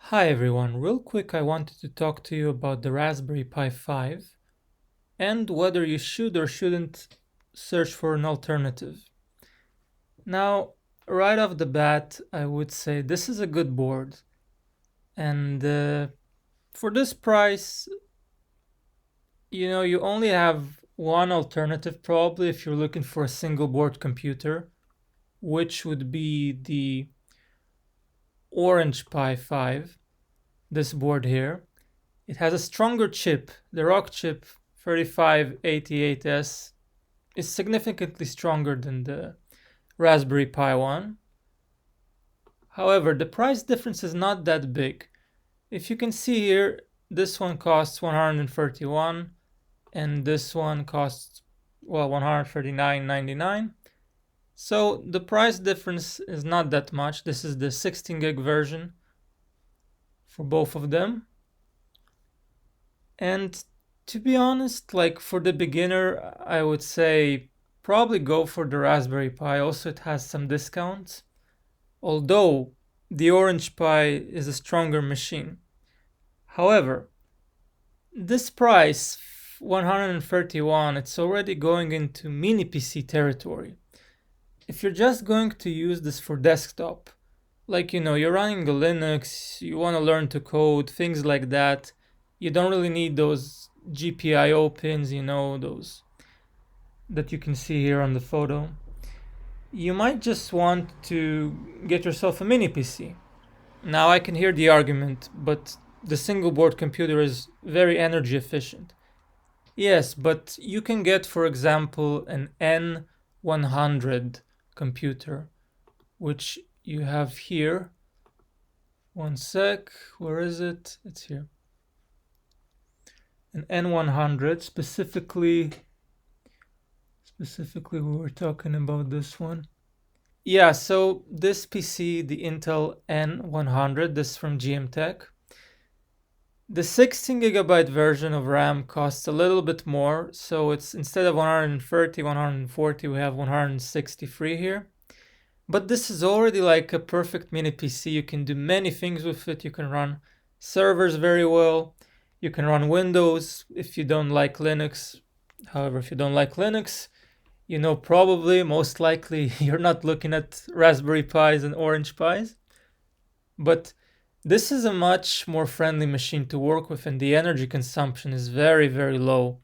Hi everyone, real quick I wanted to talk to you about the Raspberry Pi 5 and whether you should or shouldn't search for an alternative. Now, right off the bat, I would say this is a good board, and for this price, you only have one alternative probably if you're looking for a single board computer, which would be the Orange Pi 5, this board here. It has a stronger chip. The Rock chip 3588S is significantly stronger than the Raspberry Pi 1. However, the price difference is not that big. If you can see here, this one costs 131 and this one costs 139.99. So the price difference is not that much. This is the 16 gig version for both of them. And to be honest, like for the beginner, I would say probably go for the Raspberry Pi. Also, it has some discounts. Although the Orange Pi is a stronger machine. However, this price, 131, it's already going into mini PC territory. If you're just going to use this for desktop, like you're running a Linux, you want to learn to code, things like that, you don't really need those GPIO pins, those that you can see here on the photo. You might just want to get yourself a mini PC. Now I can hear the argument, but the single board computer is very energy efficient. Yes, but you can get, for example, an N100 computer, which you have here. One sec, where is it? It's here. An N100, specifically we were talking about this one. Yeah, so this PC, the Intel N100, this from GM Tech. The 16 gigabyte version of RAM costs a little bit more, so it's instead of 130, 140, we have 163 here. But this is already like a perfect mini PC. You can do many things with it. You can run servers very well. You can run Windows if you don't like Linux. However, if you don't like Linux, probably, most likely, you're not looking at Raspberry Pis and Orange Pis. But this is a much more friendly machine to work with, and the energy consumption is very, very low.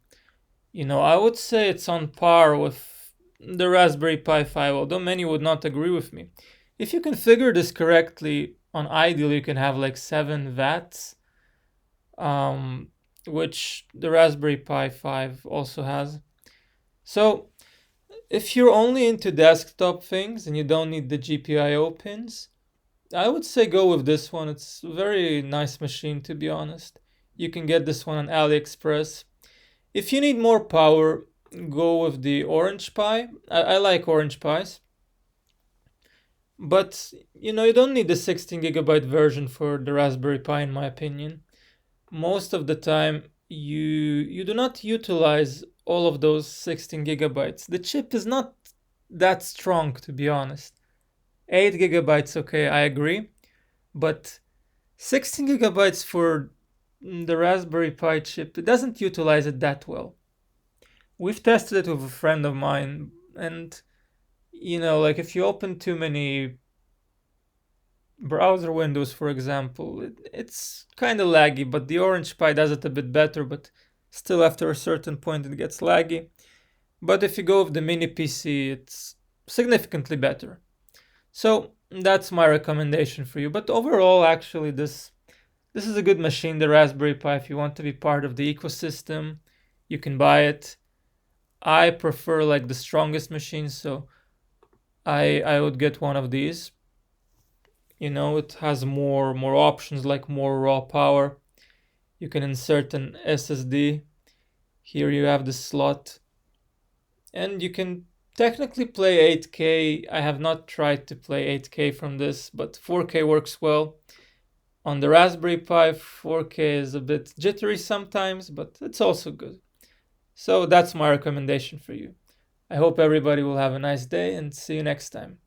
I would say it's on par with the Raspberry Pi 5, although many would not agree with me. If you configure this correctly, on ideal, you can have like 7 watts, which the Raspberry Pi 5 also has. So if you're only into desktop things and you don't need the GPIO pins, I would say go with this one. It's a very nice machine, to be honest. You can get this one on AliExpress. If you need more power, go with the Orange Pi. I like Orange Pis. But, you don't need the 16 gigabyte version for the Raspberry Pi, in my opinion. Most of the time, you do not utilize all of those 16 gigabytes. The chip is not that strong, to be honest. 8 gigabytes, okay, I agree. But 16 gigabytes for the Raspberry Pi chip, it doesn't utilize it that well. We've tested it with a friend of mine, and like if you open too many browser windows, for example, it's kind of laggy, but the Orange Pi does it a bit better, but still after a certain point it gets laggy. But if you go with the mini PC, it's significantly better. So that's my recommendation for you. But overall, actually, this is a good machine, the Raspberry Pi. If you want to be part of the ecosystem, you can buy it. I prefer like the strongest machines, so I would get one of these. It has more options, like more raw power. You can insert an SSD. Here you have the slot. And you can technically play 8K. I have not tried to play 8K from this, but 4K works well. On the Raspberry Pi, 4K is a bit jittery sometimes, but it's also good. So that's my recommendation for you. I hope everybody will have a nice day and see you next time.